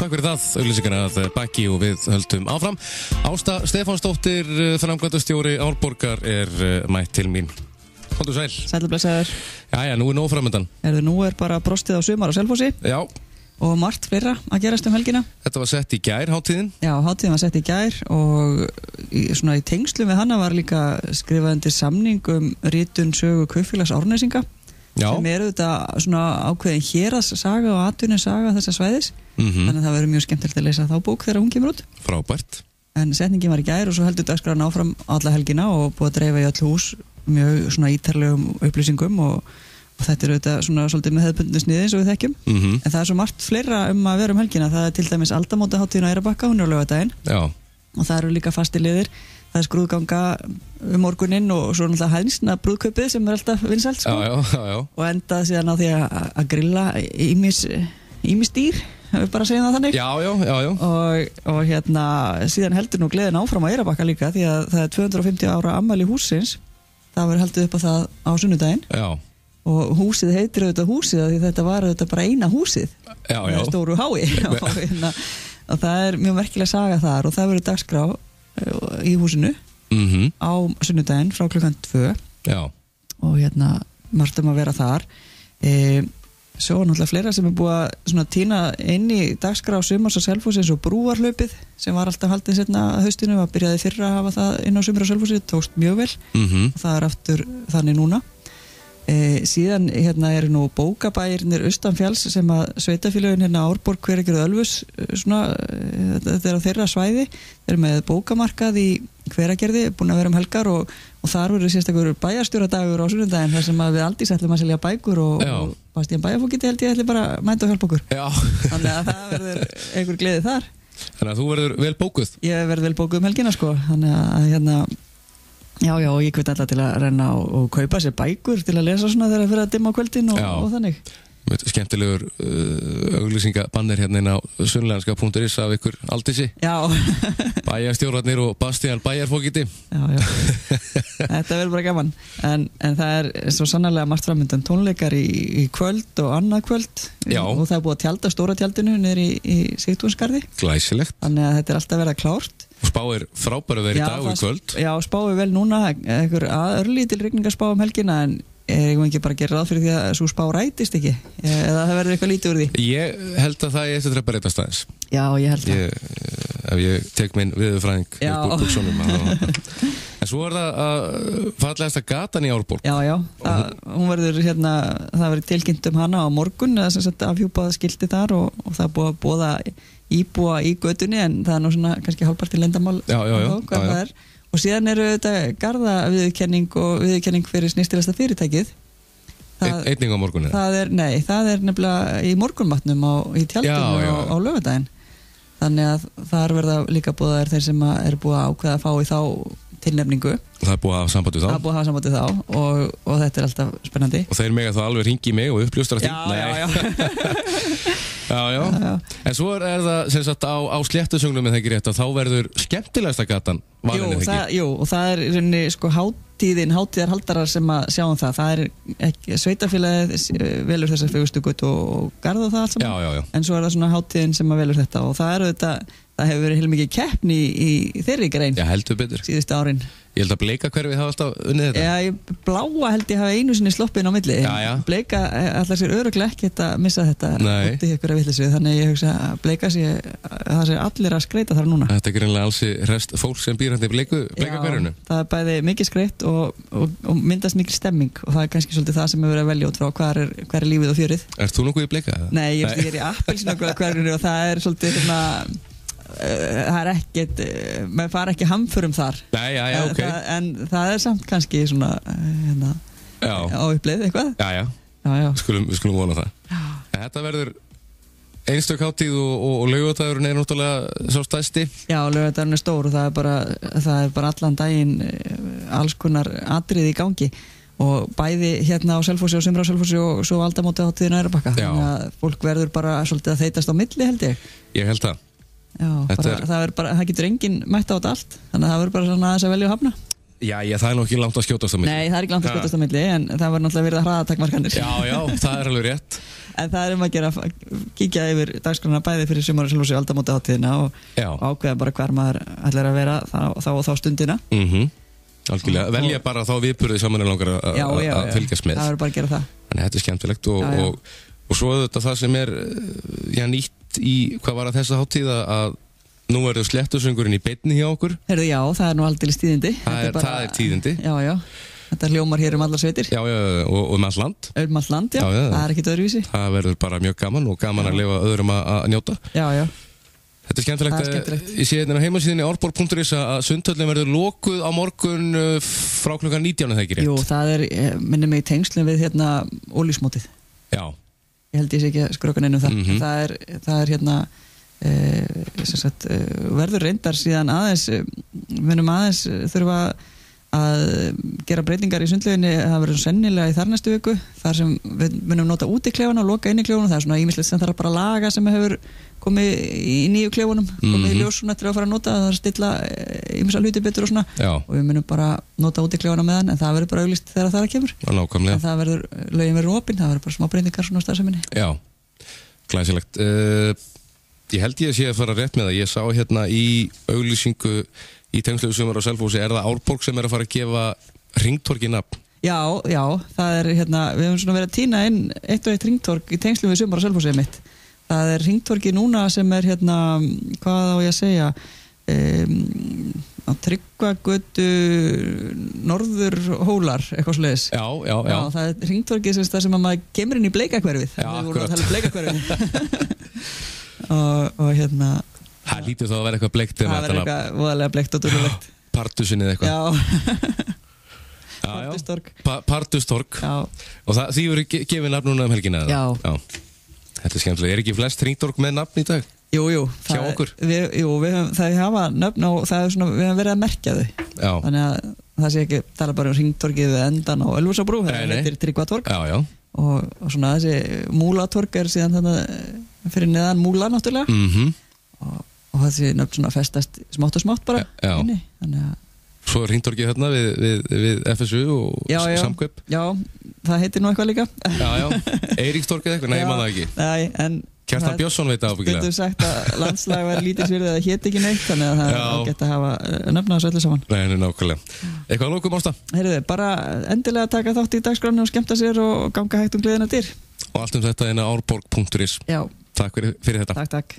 Takk fyrir það, auglýsingarna að baki og við höldum áfram. Ásta Stefánsdóttir, framkvæmdastjóri Árborgar mætt til mín. Komdu sæl. Sæll og blessaður. Jæja, nú nóg framöndan. Nú bara brostið á sumar á Selfossi. Já. Og margt fleira að gerast helgina. Þetta var sett í gær, hátíðin? Já, hátíðin var sett í gær og svona í tengslum við hana var líka skrifað undir samning ritun sögu kaupfélags Árnesinga. Já. Sem þetta svona ákveðin héraðssaga og atvinnusaga þessa svæðis. Þannig að það verður mjög skemmtilegt að lesa þá bók þegar hún kemur út. Frábært. En setningin var í gær og svo heldur dagskráin áfram alla helgina og búið að dreifa í öll hús mjög svona ítarlegum upplýsingum og þetta auðvitað svona svolítið með hefðbundnu sniði eins og við þekkjum. En það svo margt fleira að vera helgina. Það til dæmis aldamótahátíðin á Eyrarbakka, hún á laugardaginn. Já. Og það eru líka fastir liðir. Það skrúðganga morguninn og svo náttúrulega hænsna brúðkaupið sem alltaf vinsælt sko. Já. Og endað síðan á því að grilla ýmis dýr, við bara segjum það þannig. Já. Og síðan heldur nú gleðin áfram á Eyrarbakka líka því að það 250 ára afmæli hússins. Það var haldið upp á það á sunnudaginn. Já. Og húsið heitir auðvitað húsið því þetta var auðvitað bara eina húsið. Já. Stóru hái. Og það mjög merkileg saga þar og það verður dagskrá í húsinu á sunnudaginn frá klukkan 2. Já. Og margt að vera þar. Svo náttúrulega fleira sem búið að tína inn í dagskrá sumars og Selfossi eins og brúarhlaupið sem var alltaf haldið setna að haustinu að byrjaði fyrra að hafa það inn á sumar og Selfossi, tókst mjög vel og það aftur þannig núna. Síðan nú bókabæirnir austanfjalls sem að sveitafélögin Árborg, Hveragerði og Ölfus þetta á þeirra svæði þeir með bókamarkað í Hveragerði búin að vera helgar og þar verður sérstakur bæjarstjóradagur á sunnudaginn þar sem við Aldís ætlum að selja bækur og Bastían Bæjarfókiti held ég ætli bara mæta og hjálpa okkur. Já. Þannig að það verður einhver gleði þar. Þannig að þú verður vel bókuð? Ég verður vel bókuð helgina sko. Þannig að Já, og ég hveit alltaf til að renna og kaupa sér bækur til að lesa svona þegar það fyrir að dimma á kvöldin og þannig. Skemmtilegur auglýsingabannir inn á sunnlenska.is af ykkur Aldísi. Já. Bæjarstjórarnir og Bastían Bæjarfókiti. Já. Þetta verður bara gaman. En það svo sannarlega margt framöndan tónleikar í kvöld og annað kvöld. Já. Og það búið að tjalda stóra tjaldinu niður í Sigtúnsgarði. Glæsilegt. Þannig að þetta alltaf verið klárt. Og spáir frábæru verið í dag og í kvöld. Já, spáir vel núna einhver örlítil rigningarspá helgina en ég ekki bara að gera ráð fyrir því að svo spá rætist ekki eða það verður eitthvað lítið úr því. Ég held að það er eftir að breyta staðins. Já, ég held það. Ef ég tek minn viðurfræðing upp úr búksónum. En svo það að fallegasta gatan í Árborg. Já. Hún verður það verður tilkynnt hana á morgun eða sem sagt afhjúpað skilti þar og það búið að boða íbúa í götunni en það nú svona kannski hálfparti leyndamál hvað það og síðan þetta garðaviðurkenning og viðurkenning fyrir snýstilasta fyrirtækið. Einnig á morgunni? Það er nefnilega í morgunmatnum í tjaldinu á laugardaginn. Þannig að þar verða líka boðaðir þeir sem er búið að ákveða að fá í þá tilnefningu. Og það er búið að hafa samband við þá? Það er búið að hafa samband við þá og þetta er alltaf spennandi. Og þeir mega þá alveg hringi mig og uppljóstra því? Já. En svo það sem sagt á sléttusöngnum en það ekki rétt að þá verður skemmtilegasta gatan valin eða ekki? Jú, og það er rauninni sko hátíðarhaldarar sem að sjá það. Það er ekki, sveitafélagið velur þessar fegurstu götu og garð og það allt saman. Já. En svo það svona hátíðin sem að velur þetta og það hefur verið heilmikið keppni í þeirri grein. Já, heldur betur. Síðustu árin. Ég held að Bleika hverfið hafa alltaf unnið þetta. Já, Bláa held ég hafa einu sinni sloppin á milli. Já. Bleika ætlar sér örugglega ekki að missa þetta út í einhverja vitleysu. Þannig ég hugsa að Bleika það sé allir að skreita þar núna. Þetta er greinlega alls rest fólk sem býr hérna í Bleika hverfinu. Já, það er bæði mikið skreitt og myndast mikil stemming og það er kannski svolítið það sem við verðum að velja út frá hvað er lífið og fjörið. Ert þú nokkuð í Bleika? Nei, ég er í Appelsínahverfinu og það er svolítið það er ekkert maður fara ekki hamförum þar. Nei, ok. En það er samt kannski svona á uppleið eitthvað. Já. Við skulum vona það. Þetta verður einstök hátíð og laugardagurinn er náttúrulega svo stærsti. Já, laugardagurinn er stór og það er bara allan daginn alls konar atriði í gangi og bæði á Selfossi og sumra á Selfossi og svo aldamóti hátíðin á Eyrarbakka. Þannig að fólk verður bara svolítið að þeytast á milli held ég. Ég held það. Já, það getur enginn mætt á þetta allt þannig að það verður bara svona aðeins að velja og hafna. Já, það er nú ekki langt að skjótast á milli. Nei, það er ekki langt að skjótast á milli en það verður náttúrulega verið að hraða takmarkanir. Já, það er alveg rétt. En það að gera kíkja yfir dagskrána bæði fyrir sumar og Selfossi aldamótahátíðina og ákveða bara hver maður ætlar að vera þá stundina. Algjörlega, velja bara þá viðburði saman langar að fylgjast með. Það verður bara að gera það. Þannig þetta skemmtilegt og svo þetta það sem nýtt í hvað var að þessa hátíð að nú verður sléttusöngurinn í beinni hjá okkur. Heyrðu, já, það er nú aldeilis tíðindi. Það er tíðindi. Já. Þetta hljómar hér allar sveitir. Já, og allt land. Allt land, já. Það er ekkert öðruvísi. Það verður bara mjög gaman og gaman að leyfa öðrum að njóta. Já. Þetta er skemmtilegt. Ég sé hérna á heimasíðinni árborg.is að Sundhöllin verður lokuð á morgun frá klukkan 19, það ekki rétt? Jú, það er, minnir mig í tengslum við ólífsmótið. Já. Ég held ég sé ekki að skröka neinu það. Það er verður reyndar síðan aðeins þurfa að gera breytingar í sundlauginni. Það verður sennilega í þarnæstu viku þar sem við munum nota út í klefana og loka inn í klefunum. Það er svona ýmislegt sem þarf bara að laga sem hefur komið í nýju klefunum, komið í ljós svona til að fara að nota, það er að stilla ýmsa hluti betur og svona. Og við munum bara nota út í klefana með hann, en það verður bara auglýst þegar það kemur. Nákvæmlega. En það verður, lögin verður opin, það verður bara smá breytingar svona á starfseminni. Já, glæsilegt. Ég held ég að sé að fara rétt með það. Ég sá hérna í auglýsingu í tengslegu sumar á Selfossi, er það Árborg sem er að fara að gefa hringtorgi nafn? Já, það er við höfum svona verið að tína inn eitt og eitt hringtorg í tengslegu sumar á Selfossi mitt. Það er hringtorgi núna sem er hvað á ég að segja, á Tryggvagötu Norðurhólar, eitthvað svoleiðis. Já. Það er hringtorgi sem að maður kemur inn í Bleikahverfið. Já, akkurat. og það lítur þá að vera eitthvað bleikt. Það verður eitthvað voðalega bleikt og dúrulegt. Partusinni eða eitthvað. Partustorg. Partustorg. Og því verður gefið nafn núna helgina? Já. Þetta er skemmtilega. Er ekki flest hringtorg með nafn í dag? Jú. Hjá okkur? Það hafa nöfn og það er svona, við hefum verið að merkja þau. Já. Þannig að það sé ekki tala bara hringtorgið við endan á Ölfusabrú. Það heitir Tryggvatorg. Já. Og svona þessi Múlatorg er síðan þannig fyrir neðan Múla náttúrulega. Og þessi nöfn svona festast smátt og smátt bara inni. Þannig að svo er hringtorgið hérna við FSU og Samkaup. Já, það heitir nú eitthvað líka. Já. Eiríkstorgið eitthvað? Nei, ég man það ekki. Nei, en Kjartan Björnsson veit það ábyggilega. Getur sagt að landslag var lítilsvirðið að það hét ekki neitt, þannig að það geta að hafa nöfna þessu öllu saman. Nei, nákvæmlega. Eitthvað að lokum, Ásta? Heyrðu, bara endilega taka þátt í dagskráni og skemmta sér og ganga hægt gleðina dyr. Og allt þetta inn á árborg.is. Já. Takk fyrir þetta. Takk.